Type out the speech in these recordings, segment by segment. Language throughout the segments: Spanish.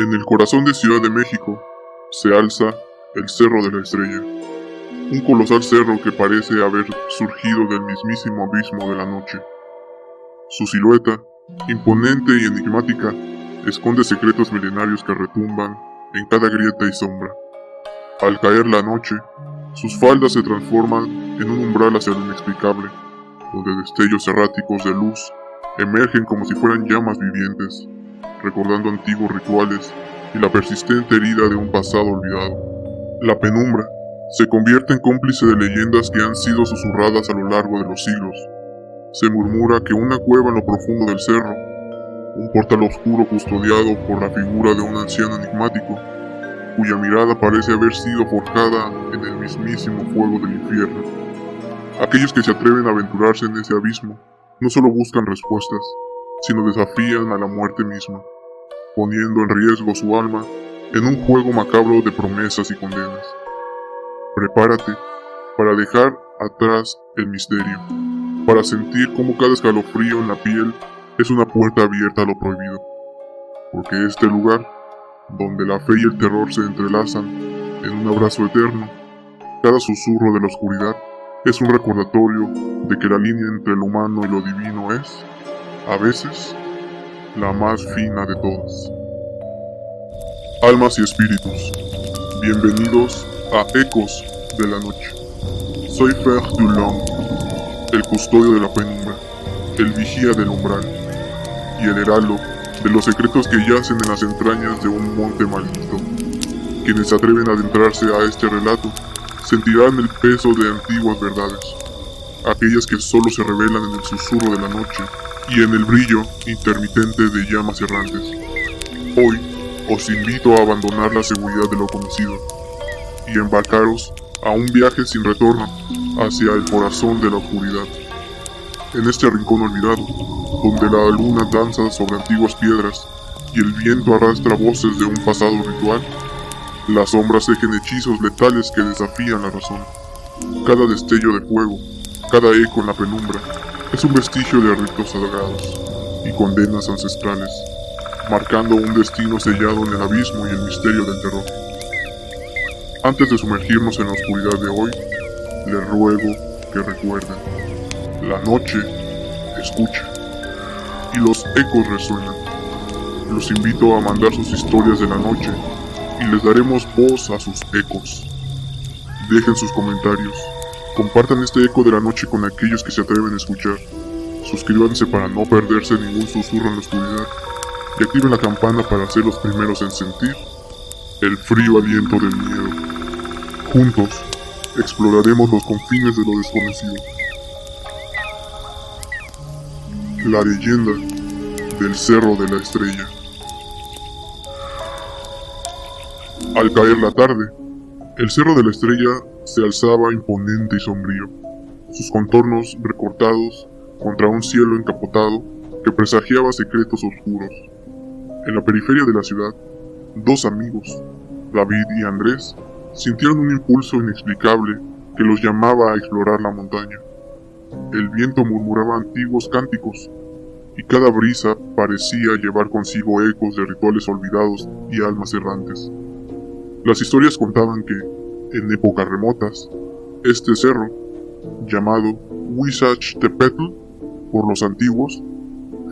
En el corazón de Ciudad de México se alza el Cerro de la Estrella, un colosal cerro que parece haber surgido del mismísimo abismo de la noche. Su silueta, imponente y enigmática, esconde secretos milenarios que retumban en cada grieta y sombra. Al caer la noche, sus faldas se transforman en un umbral hacia lo inexplicable, donde destellos erráticos de luz emergen como si fueran llamas vivientes, recordando antiguos rituales y la persistente herida de un pasado olvidado. La penumbra se convierte en cómplice de leyendas que han sido susurradas a lo largo de los siglos. Se murmura que una cueva en lo profundo del cerro, un portal oscuro custodiado por la figura de un anciano enigmático, cuya mirada parece haber sido forjada en el mismísimo fuego del infierno. Aquellos que se atreven a aventurarse en ese abismo no solo buscan respuestas, sino desafían a la muerte misma, poniendo en riesgo su alma en un juego macabro de promesas y condenas. Prepárate para dejar atrás el misterio, para sentir cómo cada escalofrío en la piel es una puerta abierta a lo prohibido, porque este lugar, donde la fe y el terror se entrelazan en un abrazo eterno, cada susurro de la oscuridad es un recordatorio de que la línea entre lo humano y lo divino es, a veces, la más fina de todas. Almas y espíritus, bienvenidos a Ecos de la Noche. Soy Fer Dulong, el custodio de la penumbra, el vigía del umbral y el heraldo de los secretos que yacen en las entrañas de un monte maldito. Quienes se atreven a adentrarse a este relato sentirán el peso de antiguas verdades, aquellas que solo se revelan en el susurro de la noche y en el brillo intermitente de llamas errantes. Hoy os invito a abandonar la seguridad de lo conocido y embarcaros a un viaje sin retorno hacia el corazón de la oscuridad. En este rincón olvidado, donde la luna danza sobre antiguas piedras y el viento arrastra voces de un pasado ritual, las sombras tejen hechizos letales que desafían la razón. Cada destello de fuego, cada eco en la penumbra, es un vestigio de ritos sagrados y condenas ancestrales, marcando un destino sellado en el abismo y el misterio del terror. Antes de sumergirnos en la oscuridad de hoy, les ruego que recuerden: la noche escucha y los ecos resuenan. Los invito a mandar sus historias de la noche y les daremos voz a sus ecos. Dejen sus comentarios, compartan este eco de la noche con aquellos que se atreven a escuchar. Suscríbanse para no perderse ningún susurro en la oscuridad y activen la campana para ser los primeros en sentir el frío aliento del miedo. Juntos exploraremos los confines de lo desconocido. La leyenda del Cerro de la Estrella. Al caer la tarde, el Cerro de la Estrella se alzaba imponente y sombrío, sus contornos recortados contra un cielo encapotado que presagiaba secretos oscuros. En la periferia de la ciudad, dos amigos, David y Andrés, sintieron un impulso inexplicable que los llamaba a explorar la montaña. El viento murmuraba antiguos cánticos, y cada brisa parecía llevar consigo ecos de rituales olvidados y almas errantes. Las historias contaban que, en épocas remotas, este cerro, llamado Huizachtepetl por los antiguos,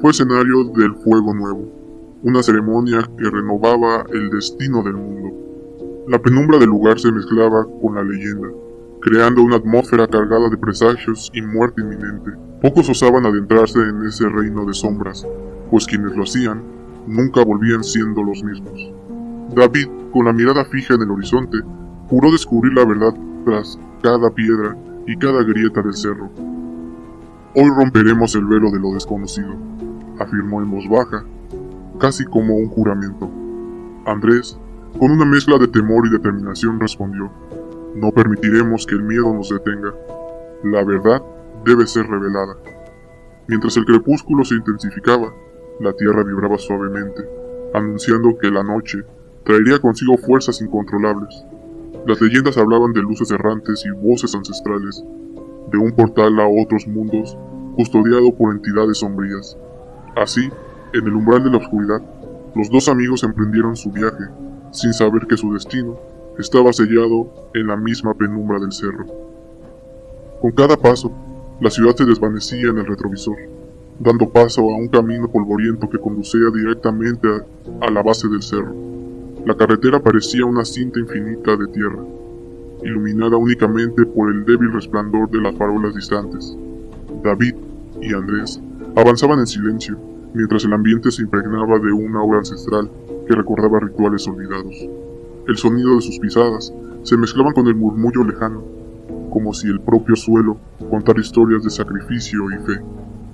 fue escenario del Fuego Nuevo, una ceremonia que renovaba el destino del mundo. La penumbra del lugar se mezclaba con la leyenda, creando una atmósfera cargada de presagios y muerte inminente. Pocos osaban adentrarse en ese reino de sombras, pues quienes lo hacían nunca volvían siendo los mismos. David, con la mirada fija en el horizonte, juró descubrir la verdad tras cada piedra y cada grieta del cerro. Hoy romperemos el velo de lo desconocido, afirmó en voz baja, casi como un juramento. Andrés, con una mezcla de temor y determinación, respondió: no permitiremos que el miedo nos detenga. La verdad debe ser revelada. Mientras el crepúsculo se intensificaba, la tierra vibraba suavemente, anunciando que la noche traería consigo fuerzas incontrolables. Las leyendas hablaban de luces errantes y voces ancestrales, de un portal a otros mundos custodiado por entidades sombrías. Así, en el umbral de la oscuridad, Los dos amigos emprendieron su viaje, sin saber que su destino estaba sellado en la misma penumbra del cerro. Con cada paso, la ciudad se desvanecía en el retrovisor, dando paso a un camino polvoriento que conducía directamente a la base del cerro. La carretera parecía una cinta infinita de tierra, iluminada únicamente por el débil resplandor de las farolas distantes. David y Andrés avanzaban en silencio, mientras el ambiente se impregnaba de una aura ancestral que recordaba rituales olvidados. El sonido de sus pisadas se mezclaban con el murmullo lejano, como si el propio suelo contara historias de sacrificio y fe.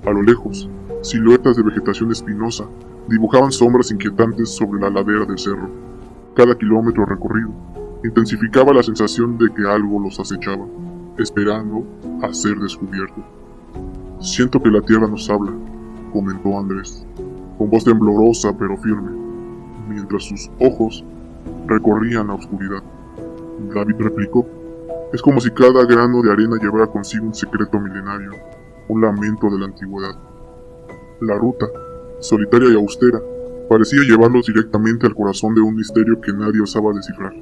A lo lejos, siluetas de vegetación espinosa dibujaban sombras inquietantes sobre la ladera del cerro. Cada kilómetro recorrido intensificaba la sensación de que algo los acechaba, esperando a ser descubierto. «Siento que la tierra nos habla», comentó Andrés, con voz temblorosa pero firme, mientras sus ojos recorrían la oscuridad. David replicó: «Es como si cada grano de arena llevara consigo un secreto milenario, un lamento de la antigüedad». La ruta, solitaria y austera, parecía llevarlos directamente al corazón de un misterio que nadie osaba descifrar.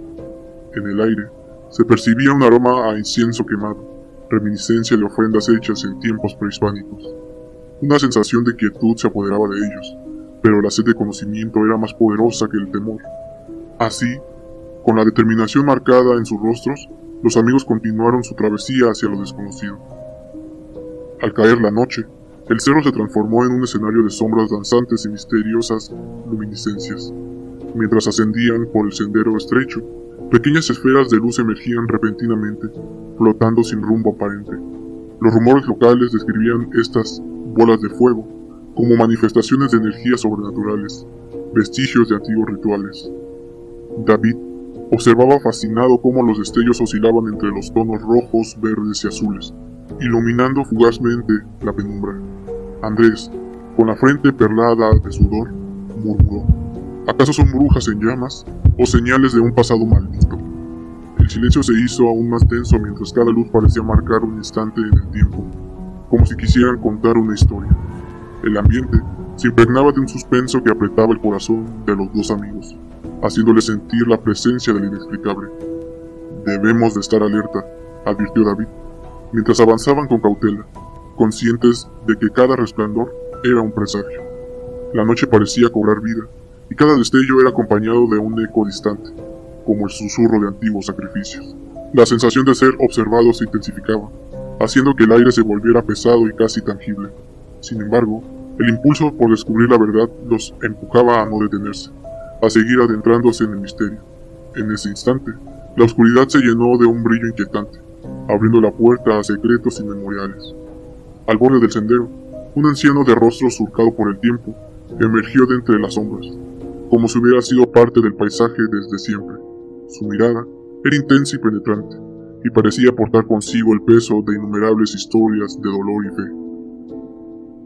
En el aire se percibía un aroma a incienso quemado, reminiscencia de ofrendas hechas en tiempos prehispánicos. Una sensación de quietud se apoderaba de ellos, pero la sed de conocimiento era más poderosa que el temor. Así, con la determinación marcada en sus rostros, los amigos continuaron su travesía hacia lo desconocido. Al caer la noche, el cerro se transformó en un escenario de sombras danzantes y misteriosas luminiscencias. Mientras ascendían por el sendero estrecho, pequeñas esferas de luz emergían repentinamente, flotando sin rumbo aparente. Los rumores locales describían estas bolas de fuego como manifestaciones de energías sobrenaturales, vestigios de antiguos rituales. David observaba fascinado cómo los destellos oscilaban entre los tonos rojos, verdes y azules, iluminando fugazmente la penumbra. Andrés, con la frente perlada de sudor, murmuró: «¿Acaso son brujas en llamas o señales de un pasado maldito?». El silencio se hizo aún más tenso mientras cada luz parecía marcar un instante en el tiempo, como si quisieran contar una historia. El ambiente se impregnaba de un suspenso que apretaba el corazón de los dos amigos, haciéndoles sentir la presencia del inexplicable. «Debemos de estar alerta», advirtió David, mientras avanzaban con cautela, conscientes de que cada resplandor era un presagio. La noche parecía cobrar vida, y cada destello era acompañado de un eco distante, como el susurro de antiguos sacrificios. La sensación de ser observados se intensificaba, haciendo que el aire se volviera pesado y casi tangible. Sin embargo, el impulso por descubrir la verdad los empujaba a no detenerse, a seguir adentrándose en el misterio. En ese instante, la oscuridad se llenó de un brillo inquietante, abriendo la puerta a secretos inmemoriales. Al borde del sendero, un anciano de rostro surcado por el tiempo emergió de entre las sombras, como si hubiera sido parte del paisaje desde siempre. Su mirada era intensa y penetrante, y parecía portar consigo el peso de innumerables historias de dolor y fe.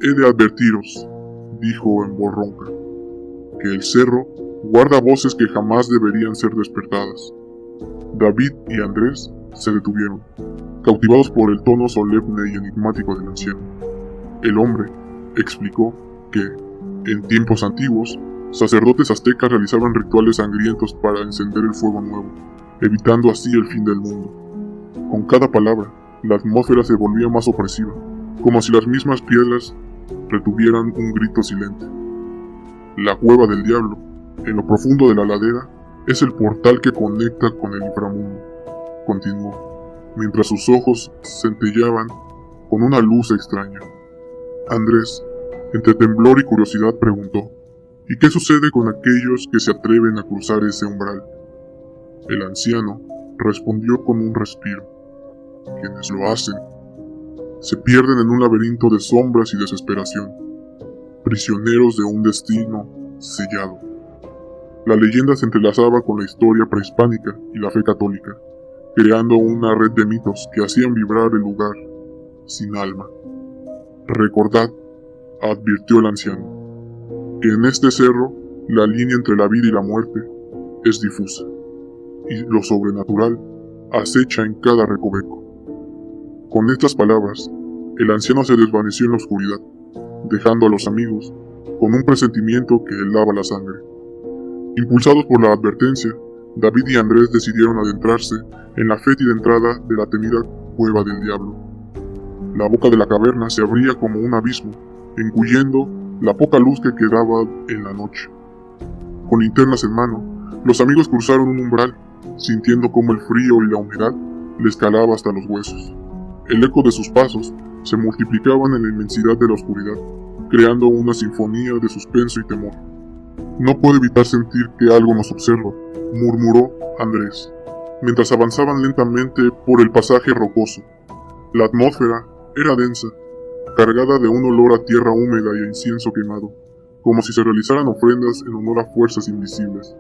«He de advertiros», dijo en voz ronca, «que el cerro guarda voces que jamás deberían ser despertadas». David y Andrés se detuvieron, cautivados por el tono solemne y enigmático del anciano. El hombre explicó que, en tiempos antiguos, sacerdotes aztecas realizaban rituales sangrientos para encender el fuego nuevo, evitando así el fin del mundo. Con cada palabra, la atmósfera se volvía más opresiva, como si las mismas piedras retuvieran un grito silente. «La cueva del diablo, en lo profundo de la ladera, es el portal que conecta con el inframundo», continuó, mientras sus ojos centellaban con una luz extraña. Andrés, entre temblor y curiosidad, preguntó: «¿Y qué sucede con aquellos que se atreven a cruzar ese umbral?». El anciano respondió con un respiro: «Quienes lo hacen se pierden en un laberinto de sombras y desesperación, prisioneros de un destino sellado». La leyenda se entrelazaba con la historia prehispánica y la fe católica, creando una red de mitos que hacían vibrar el lugar sin alma. «Recordad», advirtió el anciano, «que en este cerro la línea entre la vida y la muerte es difusa, y lo sobrenatural acecha en cada recoveco». Con estas palabras, el anciano se desvaneció en la oscuridad, dejando a los amigos con un presentimiento que helaba la sangre. Impulsados por la advertencia, David y Andrés decidieron adentrarse en la fétida entrada de la temida Cueva del Diablo. La boca de la caverna se abría como un abismo, engullendo la poca luz que quedaba en la noche. Con linternas en mano, los amigos cruzaron un umbral, sintiendo como el frío y la humedad les calaba hasta los huesos. El eco de sus pasos se multiplicaban en la inmensidad de la oscuridad, creando una sinfonía de suspenso y temor. «No puedo evitar sentir que algo nos observa», murmuró Andrés, mientras avanzaban lentamente por el pasaje rocoso. La atmósfera era densa, cargada de un olor a tierra húmeda y a incienso quemado, como si se realizaran ofrendas en honor a fuerzas invisibles.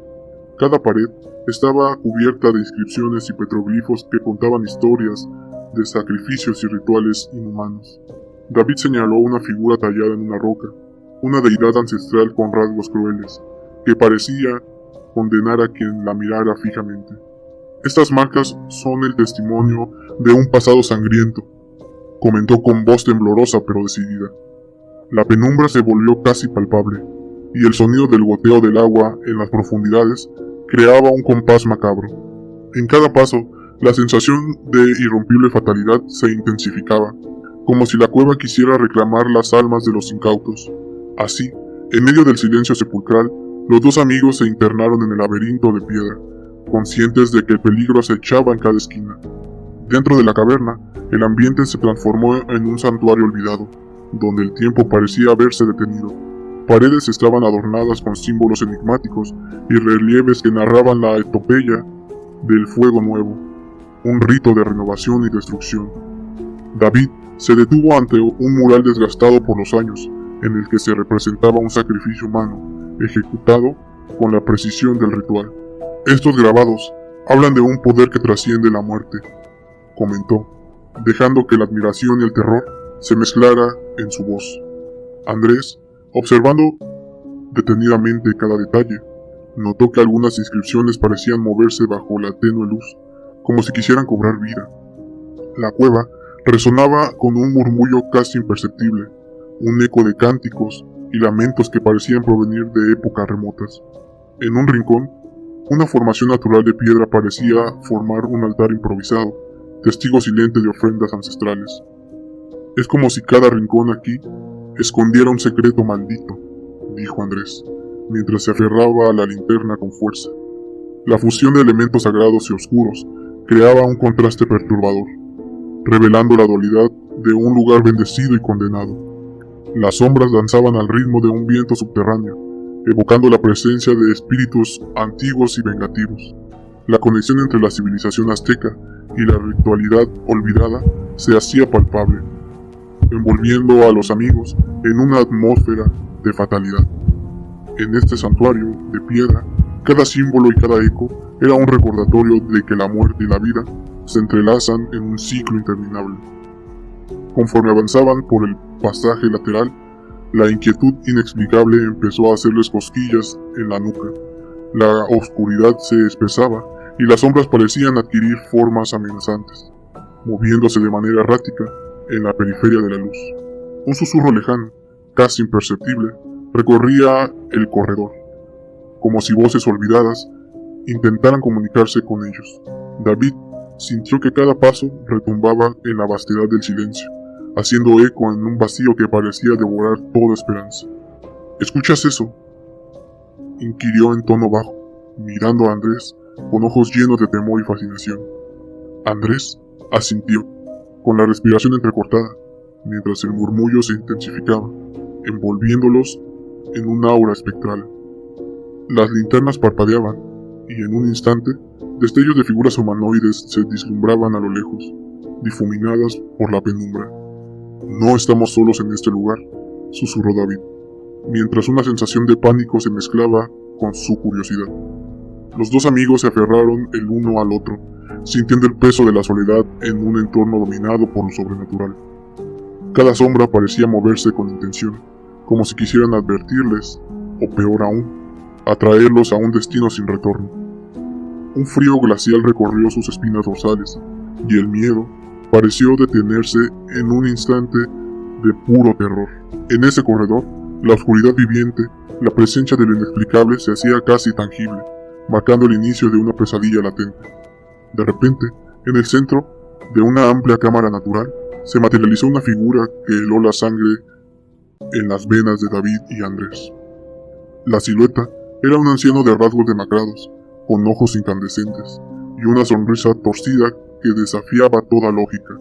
Cada pared estaba cubierta de inscripciones y petroglifos que contaban historias de sacrificios y rituales inhumanos. David señaló una figura tallada en una roca, una deidad ancestral con rasgos crueles, que parecía condenar a quien la mirara fijamente. «Estas marcas son el testimonio de un pasado sangriento», comentó con voz temblorosa pero decidida. La penumbra se volvió casi palpable, y el sonido del goteo del agua en las profundidades creaba un compás macabro. En cada paso, la sensación de irrompible fatalidad se intensificaba, como si la cueva quisiera reclamar las almas de los incautos. Así, en medio del silencio sepulcral, los dos amigos se internaron en el laberinto de piedra, conscientes de que el peligro acechaba en cada esquina. Dentro de la caverna, el ambiente se transformó en un santuario olvidado, donde el tiempo parecía haberse detenido. Paredes estaban adornadas con símbolos enigmáticos y relieves que narraban la epopeya del fuego nuevo, un rito de renovación y destrucción. David se detuvo ante un mural desgastado por los años, en el que se representaba un sacrificio humano, ejecutado con la precisión del ritual. «Estos grabados hablan de un poder que trasciende la muerte», comentó, dejando que la admiración y el terror se mezclara en su voz. Andrés, observando detenidamente cada detalle, notó que algunas inscripciones parecían moverse bajo la tenue luz, como si quisieran cobrar vida. La cueva resonaba con un murmullo casi imperceptible, un eco de cánticos y lamentos que parecían provenir de épocas remotas. En un rincón, una formación natural de piedra parecía formar un altar improvisado, testigo silente de ofrendas ancestrales. «Es como si cada rincón aquí escondiera un secreto maldito», dijo Andrés, mientras se aferraba a la linterna con fuerza. La fusión de elementos sagrados y oscuros creaba un contraste perturbador, revelando la dualidad de un lugar bendecido y condenado. Las sombras danzaban al ritmo de un viento subterráneo, evocando la presencia de espíritus antiguos y vengativos. La conexión entre la civilización azteca y la ritualidad olvidada se hacía palpable, envolviendo a los amigos en una atmósfera de fatalidad. En este santuario de piedra, cada símbolo y cada eco era un recordatorio de que la muerte y la vida se entrelazan en un ciclo interminable. Conforme avanzaban por el pasaje lateral, la inquietud inexplicable empezó a hacerles cosquillas en la nuca. La oscuridad se espesaba y las sombras parecían adquirir formas amenazantes, moviéndose de manera errática en la periferia de la luz. Un susurro lejano, casi imperceptible, recorría el corredor, como si voces olvidadas intentaran comunicarse con ellos. David sintió que cada paso retumbaba en la vastedad del silencio, haciendo eco en un vacío que parecía devorar toda esperanza. «¿Escuchas eso?», inquirió en tono bajo, mirando a Andrés con ojos llenos de temor y fascinación. Andrés asintió, con la respiración entrecortada, mientras el murmullo se intensificaba, envolviéndolos en un aura espectral. Las linternas parpadeaban, y en un instante, destellos de figuras humanoides se vislumbraban a lo lejos, difuminadas por la penumbra. «No estamos solos en este lugar», susurró David, mientras una sensación de pánico se mezclaba con su curiosidad. Los dos amigos se aferraron el uno al otro, sintiendo el peso de la soledad en un entorno dominado por lo sobrenatural. Cada sombra parecía moverse con intención, como si quisieran advertirles, o peor aún, atraerlos a un destino sin retorno. Un frío glacial recorrió sus espinas dorsales, y el miedo pareció detenerse en un instante de puro terror. En ese corredor, La oscuridad viviente, la presencia de lo inexplicable se hacía casi tangible, marcando el inicio de una pesadilla latente. De repente, en el centro de una amplia cámara natural, se materializó una figura que heló la sangre en las venas de David y Andrés. La silueta era un anciano de rasgos demacrados, con ojos incandescentes y una sonrisa torcida que desafiaba toda lógica.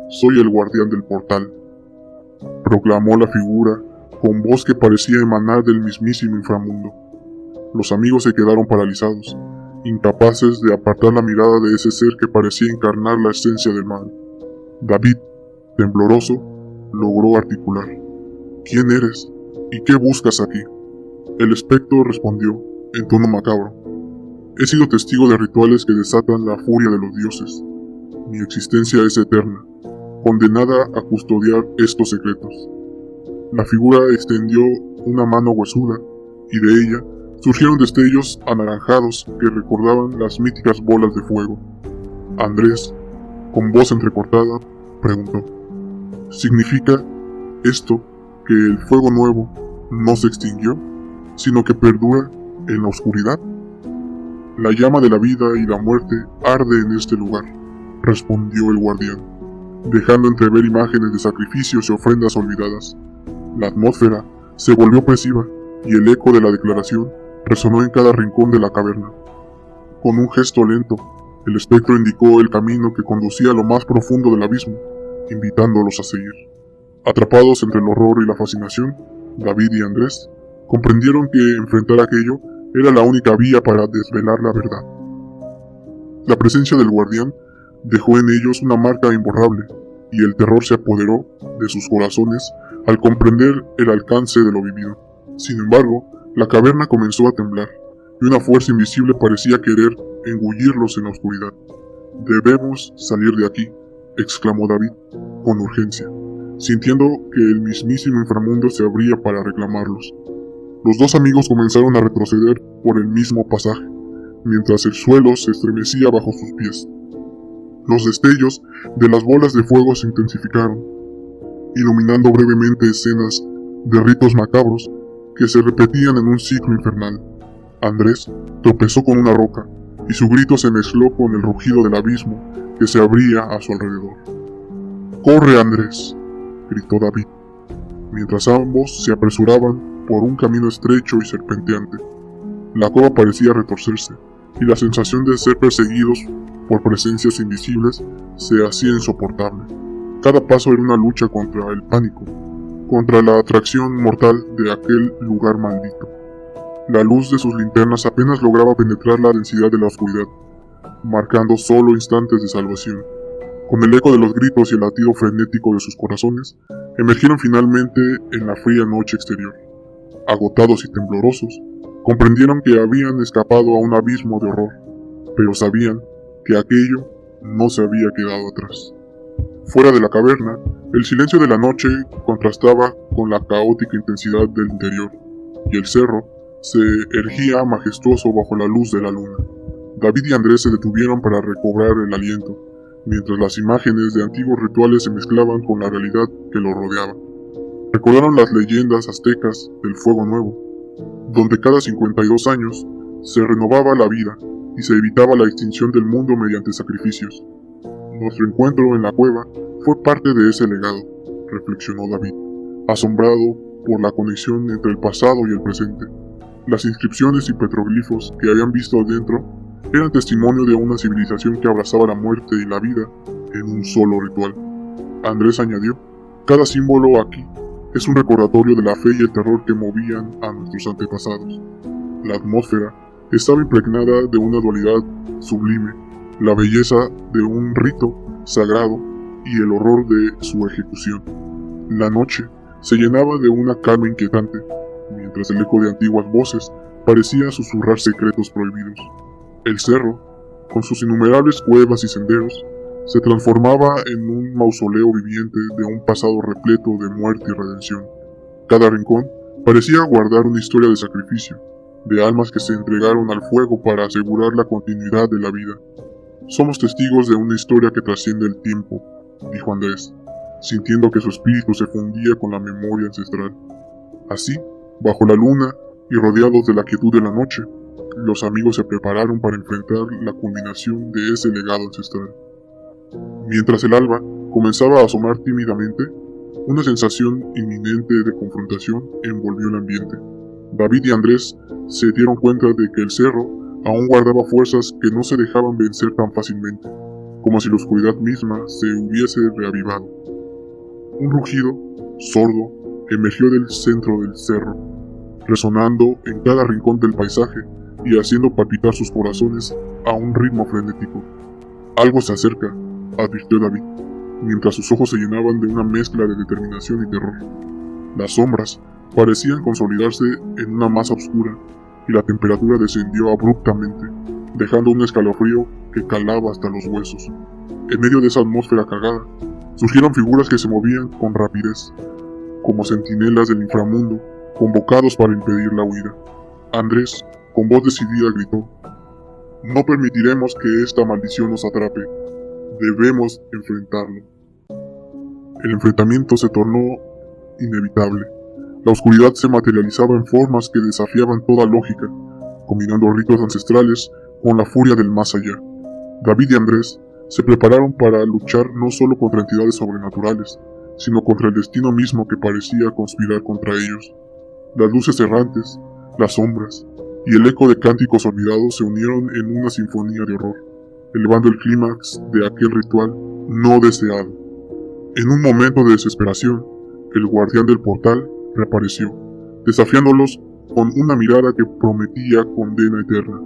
«Soy el guardián del portal», proclamó la figura con voz que parecía emanar del mismísimo inframundo. Los amigos se quedaron paralizados, incapaces de apartar la mirada de ese ser que parecía encarnar la esencia del mal. David, tembloroso, logró articular: «¿Quién eres? ¿Y qué buscas aquí?». El espectro respondió, en tono macabro: «He sido testigo de rituales que desatan la furia de los dioses. Mi existencia es eterna, condenada a custodiar estos secretos». La figura extendió una mano huesuda, y de ella surgieron destellos anaranjados que recordaban las míticas bolas de fuego. Andrés, con voz entrecortada, preguntó: «¿Significa esto que el fuego nuevo no se extinguió, sino que perdura en la oscuridad?» «La llama de la vida y la muerte arde en este lugar», respondió el guardián, dejando entrever imágenes de sacrificios y ofrendas olvidadas. La atmósfera se volvió opresiva y el eco de la declaración resonó en cada rincón de la caverna. Con un gesto lento, el espectro indicó el camino que conducía a lo más profundo del abismo, invitándolos a seguir. Atrapados entre el horror y la fascinación, David y Andrés comprendieron que enfrentar aquello era la única vía para desvelar la verdad. La presencia del guardián dejó en ellos una marca imborrable, y el terror se apoderó de sus corazones al comprender el alcance de lo vivido. Sin embargo, la caverna comenzó a temblar, y una fuerza invisible parecía querer engullirlos en la oscuridad. «Debemos salir de aquí», exclamó David, con urgencia, sintiendo que el mismísimo inframundo se abría para reclamarlos. Los dos amigos comenzaron a retroceder por el mismo pasaje, mientras el suelo se estremecía bajo sus pies. Los destellos de las bolas de fuego se intensificaron, iluminando brevemente escenas de ritos macabros que se repetían en un ciclo infernal. Andrés tropezó con una roca, y su grito se mezcló con el rugido del abismo que se abría a su alrededor. «¡Corre, Andrés!», gritó David, mientras ambos se apresuraban por un camino estrecho y serpenteante. La cueva parecía retorcerse, y la sensación de ser perseguidos por presencias invisibles se hacía insoportable. Cada paso era una lucha contra el pánico, contra la atracción mortal de aquel lugar maldito. La luz de sus linternas apenas lograba penetrar la densidad de la oscuridad, marcando solo instantes de salvación. Con el eco de los gritos y el latido frenético de sus corazones, emergieron finalmente en la fría noche exterior. Agotados y temblorosos, comprendieron que habían escapado a un abismo de horror, pero sabían que aquello no se había quedado atrás. Fuera de la caverna, el silencio de la noche contrastaba con la caótica intensidad del interior, y el cerro se erguía majestuoso bajo la luz de la luna. David y Andrés se detuvieron para recobrar el aliento, mientras las imágenes de antiguos rituales se mezclaban con la realidad que los rodeaba. Recordaron las leyendas aztecas del fuego nuevo, donde cada 52 años se renovaba la vida y se evitaba la extinción del mundo mediante sacrificios. Nuestro encuentro en la cueva fue parte de ese legado, reflexionó David, asombrado por la conexión entre el pasado y el presente. Las inscripciones y petroglifos que habían visto adentro eran testimonio de una civilización que abrazaba la muerte y la vida en un solo ritual. Andrés añadió: «Cada símbolo aquí es un recordatorio de la fe y el terror que movían a nuestros antepasados». La atmósfera estaba impregnada de una dualidad sublime, la belleza de un rito sagrado y el horror de su ejecución. La noche se llenaba de una calma inquietante, mientras el eco de antiguas voces parecía susurrar secretos prohibidos. El cerro, con sus innumerables cuevas y senderos, se transformaba en un mausoleo viviente de un pasado repleto de muerte y redención. Cada rincón parecía guardar una historia de sacrificio, de almas que se entregaron al fuego para asegurar la continuidad de la vida. «Somos testigos de una historia que trasciende el tiempo», dijo Andrés, sintiendo que su espíritu se fundía con la memoria ancestral. Así, bajo la luna y rodeados de la quietud de la noche, los amigos se prepararon para enfrentar la culminación de ese legado ancestral. Mientras el alba comenzaba a asomar tímidamente, una sensación inminente de confrontación envolvió el ambiente. David y Andrés se dieron cuenta de que el cerro aún guardaba fuerzas que no se dejaban vencer tan fácilmente, como si la oscuridad misma se hubiese reavivado. Un rugido sordo emergió del centro del cerro, resonando en cada rincón del paisaje y haciendo palpitar sus corazones a un ritmo frenético. Algo se acerca, advirtió David, mientras sus ojos se llenaban de una mezcla de determinación y terror. Las sombras parecían consolidarse en una masa oscura y la temperatura descendió abruptamente, dejando un escalofrío que calaba hasta los huesos. En medio de esa atmósfera cargada, surgieron figuras que se movían con rapidez, como centinelas del inframundo, convocados para impedir la huida. Andrés, con voz decidida, gritó: «No permitiremos que esta maldición nos atrape. Debemos enfrentarlo». El enfrentamiento se tornó inevitable. La oscuridad se materializaba en formas que desafiaban toda lógica, combinando ritos ancestrales con la furia del más allá. David y Andrés se prepararon para luchar no solo contra entidades sobrenaturales, sino contra el destino mismo que parecía conspirar contra ellos. Las luces errantes, las sombras y el eco de cánticos olvidados se unieron en una sinfonía de horror, elevando el clímax de aquel ritual no deseado. En un momento de desesperación, el guardián del portal reapareció, desafiándolos con una mirada que prometía condena eterna.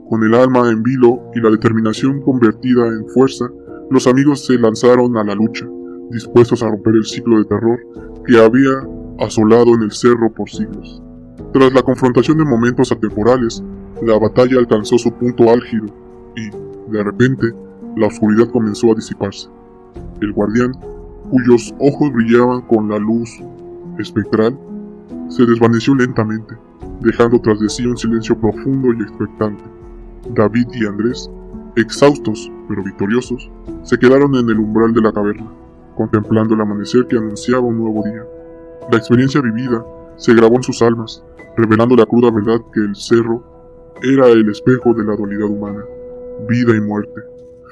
Con el alma en vilo y la determinación convertida en fuerza, los amigos se lanzaron a la lucha, dispuestos a romper el ciclo de terror que había asolado en el cerro por siglos. Tras la confrontación de momentos atemporales, la batalla alcanzó su punto álgido y, de repente, la oscuridad comenzó a disiparse. El guardián, cuyos ojos brillaban con la luz espectral, se desvaneció lentamente, dejando tras de sí un silencio profundo y expectante. David y Andrés, exhaustos pero victoriosos, se quedaron en el umbral de la caverna, contemplando el amanecer que anunciaba un nuevo día. La experiencia vivida se grabó en sus almas, revelando la cruda verdad que el cerro era el espejo de la dualidad humana, vida y muerte,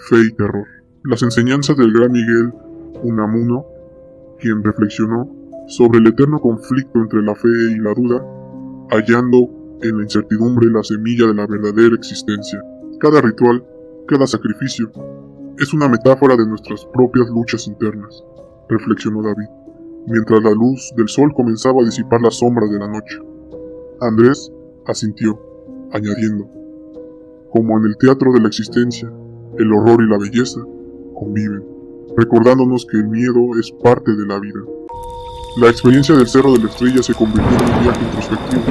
fe y terror. Las enseñanzas del gran Miguel Unamuno, quien reflexionó sobre el eterno conflicto entre la fe y la duda, hallando en la incertidumbre la semilla de la verdadera existencia. Cada ritual, cada sacrificio, es una metáfora de nuestras propias luchas internas, reflexionó David, mientras la luz del sol comenzaba a disipar las sombras de la noche. Andrés asintió, añadiendo: «Como en el teatro de la existencia, el horror y la belleza conviven, recordándonos que el miedo es parte de la vida». La experiencia del Cerro de la Estrella se convirtió en un viaje introspectivo,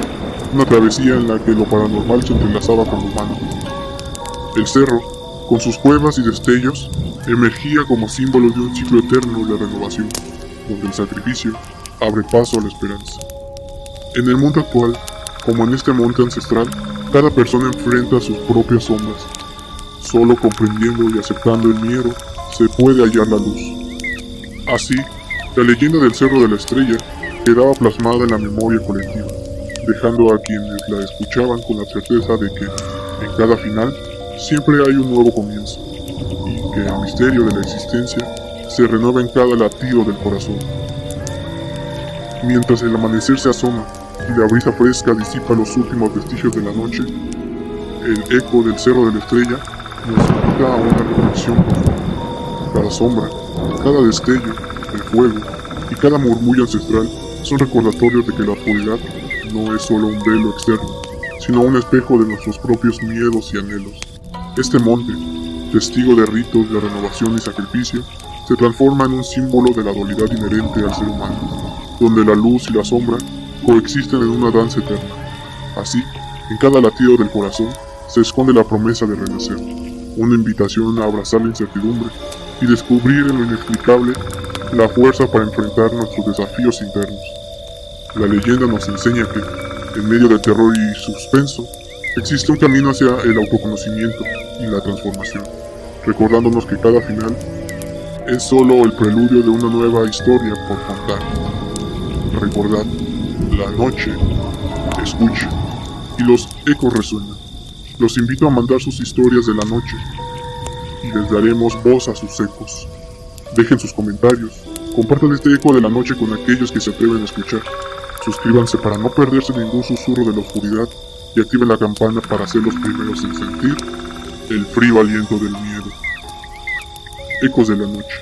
una travesía en la que lo paranormal se entrelazaba con lo humano. El cerro, con sus cuevas y destellos, emergía como símbolo de un ciclo eterno de renovación, donde el sacrificio abre paso a la esperanza. En el mundo actual, como en este monte ancestral, cada persona enfrenta sus propias sombras. Solo comprendiendo y aceptando el miedo, se puede hallar la luz. Así, la leyenda del Cerro de la Estrella quedaba plasmada en la memoria colectiva, dejando a quienes la escuchaban con la certeza de que, en cada final, siempre hay un nuevo comienzo, y que el misterio de la existencia se renueva en cada latido del corazón. Mientras el amanecer se asoma y la brisa fresca disipa los últimos vestigios de la noche, el eco del Cerro de la Estrella nos invita a una reflexión profunda. Cada sombra, cada destello, el fuego y cada murmullo ancestral son recordatorios de que la oscuridad no es solo un velo externo, sino un espejo de nuestros propios miedos y anhelos. Este monte, testigo de ritos de renovación y sacrificio, se transforma en un símbolo de la dualidad inherente al ser humano, donde la luz y la sombra coexisten en una danza eterna. Así, en cada latido del corazón se esconde la promesa de renacer, una invitación a abrazar la incertidumbre y descubrir en lo inexplicable la fuerza para enfrentar nuestros desafíos internos. La leyenda nos enseña que, en medio del terror y suspenso, existe un camino hacia el autoconocimiento y la transformación, recordándonos que cada final es solo el preludio de una nueva historia por contar. Recordad, la noche escucha y los ecos resuenan. Los invito a mandar sus historias de la noche y les daremos voz a sus ecos. Dejen sus comentarios, compartan este eco de la noche con aquellos que se atreven a escuchar. Suscríbanse para no perderse ningún susurro de la oscuridad y activen la campana para ser los primeros en sentir el frío aliento del miedo. Ecos de la noche,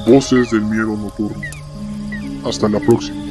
voces del miedo nocturno. Hasta la próxima.